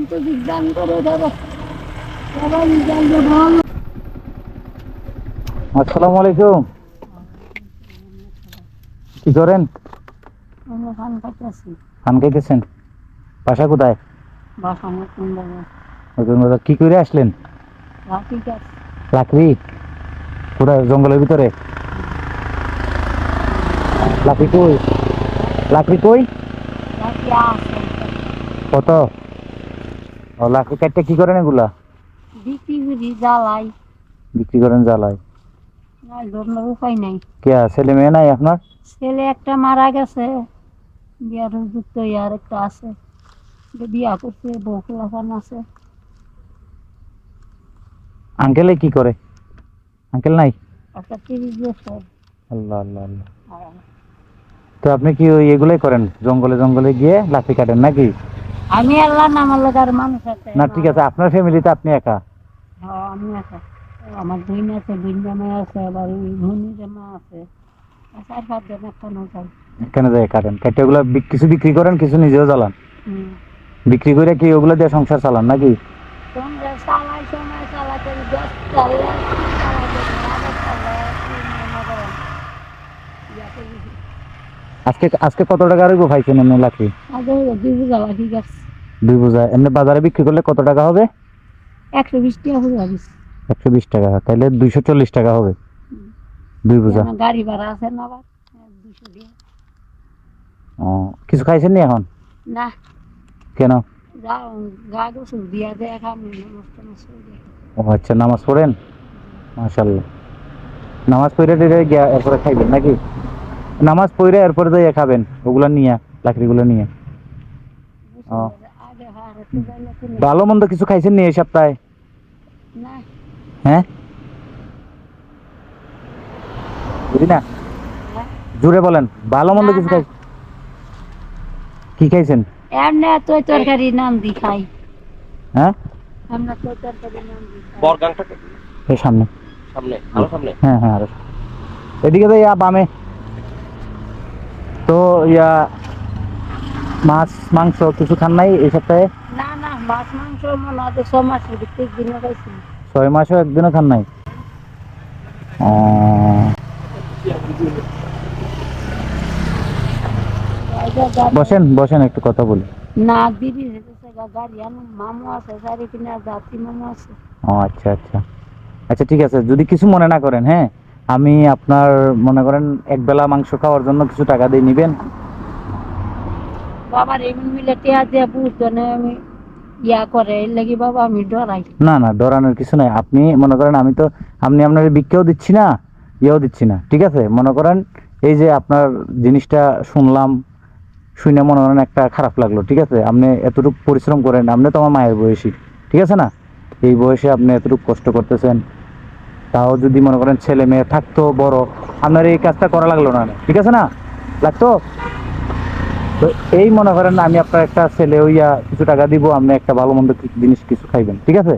তৌফিক দান করে দাদা। সবাই জানবে ভালো। আসসালামু আলাইকুম। কি করেন? আমরা ধান কাটতেছি। ধান খাইতেছেন? বাসা কোথায়? বাসা নতুন বাজার। নতুন বাজার। কি করে আসলেন? লাঠি গাছ। লাকড়ি? পুরা জঙ্গলের ভিতরে? লাকড়ি কই? লাকড়ি কই? লাঠি আছে। কত? ও, লাকড়ি কাটতে কি করেন এগুলা? বিক্রি করি জ্বালাই। বিক্রি করেন জ্বালায়? না ধরনের উপায় নাই। কে ছেলে মেয়ে নাই আপনার? ছেলে একটা মারা গেছে, বিয়ার যুক্ত আর একটা আছে, বিয়া করছে, বউ খোলাফান আছে। আঙ্কেলে কি করে? আঙ্কেল নাই? একটা 30 বছর। আল্লাহ আল্লাহ আল্লাহ। আর তো আপনি কি ওই এগুলাই করেন, জঙ্গলে জঙ্গলে গিয়ে লাকড়ি কাটেন নাকি? আমি আল্লাহ নাম আল্লাহ আর মানুষ আছে না ঠিক আছে, আপনার ফ্যামিলিতে আপনি একা? হ্যাঁ আমি আছে। আমার বোন আছে, বোন জামাই আছে, আবার ওই ভনি জামা আছে। 4-5 জন একটা নৌকায়। কেন যায় কাটেন? কাটে ওগুলা কিছু বিক্রি করেন, কিছু নিজেও জ্বালান? হুম। বিক্রি করে কি ওগুলো দিয়ে সংসার চালান নাকি? তোমরা চালাই সময় চালাতে দশ চালে চালাতে আবার চালায় মনে করেন ইয়াতে বেশি। আজকে আজকে কত টাকা আর পাইছেন এমনি লাকড়ি? আগে 2 বোঝা ঠিক আছে। 2 বোঝা এমনি বাজারে বিক্রি করলে কত টাকা হবে? 120 টাকা বোঝা দিচ্ছে। 120 টাকা, তাহলে 240 টাকা হবে 2 বোঝা। গাড়ি ভাড়া আছে না আবার 200 দিয়ে। ও, কিছু খাইছেন নি এখন? না কেন? যা গা গোসল দিয়া দেয় খামি অনুষ্ঠান দিয়ে। ও আচ্ছা, নামাজ পড়েন? মাশাআল্লাহ। নামাজ পড়ে টেরে গিয়া এরপরে খাইবেন নাকি? নামাজ পড়ে এরপরে যাইয়া খাবেন ওগুলা নিয়ে, লাকড়িগুলো নিয়ে? ও, আগে হারাতে যাইলে কোনো ভালো মন্দ কিছু খাইছেন নি এই সপ্তাহে? না। হ্যাঁ, বুঝি না, হ্যাঁ? জুড়ে বলেন। ভালো মন্দ না কিছু না খাই? কি খাইছেন? এমনি তৈ তরকারি নাম দি খাই। হ্যাঁ, আমরা তৈ তরকারি নাম দি খাই। বরগাংটা এই সামনে। সামনে, আরো সামনে। হ্যাঁ হ্যাঁ, আরো এদিকে তো ইয়া বামে। তো ইয়া মাছ মাংস কিছু খান নাই এই সপ্তাহে? না না মাছ মাংস মনে হয় 6 মাস প্রত্যেক দিনও খাইছি। 6 মাসও একদিনও খান নাই? ও, বসেন বসেন, একটু কথা বলি। না দিদি হেঁটেছে গাড়ি আনো মামু আছে সারি কিনা যাত্রী মামু আছে। ও আচ্ছা আচ্ছা। আচ্ছা ঠিক আছে, যদি কিছু মনে না করেন, হ্যাঁ, আমি আপনার মনে করেন একবেলা মাংস খাওয়ার জন্য কিছু টাকা দিয়ে নিবেন? বাবার এমন মিলে টেয়া দিয়ে বুঝনে আমি ইয়া করে এর লাগি বাবা আমি ডরাই। না না, ডরানোর কিছু নাই। আপনি মনে করেন আমি তো আপনি আপনার ভিক্ষাও দিচ্ছি না, ইয়েও দিচ্ছি না, ঠিক আছে? মনে করেন এই যে আপনার জিনিসটা শুনলাম, শুনে মনে করেন একটা খারাপ লাগলো, ঠিক আছে? আপনি এতটুকু পরিশ্রম করেন, আপনি তো আমার মায়ের বয়সী, ঠিক আছে না? এই বয়সে আপনি এতটুকু কষ্ট করতেছেন, তাও যদি মনে করেন ছেলে মেয়ে থাকতো বড়, আপনার এই কাজটা করা লাগলো না, ঠিক আছে না? লাগতো তো। এই মনে করেন আমি আপনার একটা ছেলে হইয়া কিছু টাকা দিব, আপনি একটা ভালো মন্দ জিনিস কিছু খাইবেন, ঠিক আছে?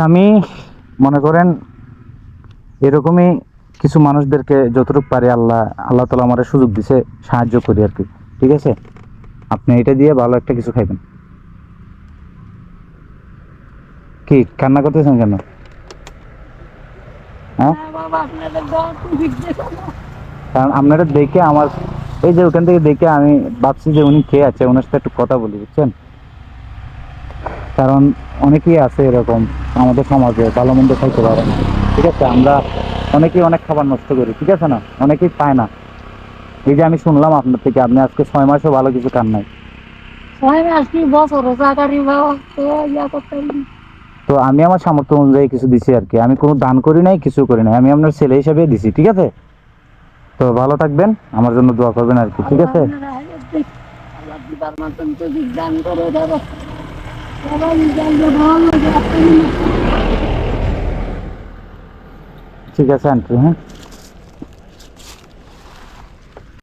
আমি মনে করেন এরকমই কিছু মানুষদেরকে যতটুকু পারি আল্লাহ আল্লাহ তাআলা আমারে সুযোগ দিছে, সাহায্য করি আর কি, ঠিক আছে? আপনি এটা দিয়ে ভালো একটা কিছু খাইবেন। কি কান্না করতেছেন কেন? হ্যাঁ, না বাবা আপনাদের দোয়া তৌফিক দিও না। কারণ আপনারা দেখে আমার এই যে ওখান থেকে দেখে আমি ভাবছি যে উনি কে আছে, ওনার সাথে একটু কথা বলি, বুঝছেন? কারণ অনেকেই আছে এরকম আমাদের সমাজে, ভালো মন্দ খাইতে পারে না, ঠিক আছে? আমরা অনেকেই অনেক খাবার নষ্ট করি, ঠিক আছে না? অনেকেই পায় না। এই যে আমি শুনলাম আপনার থেকে, আপনি আজকে 6 মাসও ভালো কিছু খান নাই। 6 মাস কি বছর চাকরি বাবা তো ইয়া করতে পারি। তো আমি আমার সামর্থ্য অনুযায়ী কিছু দিছি আর কি, আমি কোনো দান করি নাই, কিছু করি নাই, আমি আপনার ছেলে হিসেবে দিছি, ঠিক আছে? তো ভালো থাকবেন, আমার জন্য দোয়া করবেন আর কি, ঠিক আছে? আল্লাহ দিবার মতন তৌফিক দান করে দাদা। সবাই জানবে ভালো যে আপনি ঠিক আছে আন্টি, হ্যাঁ।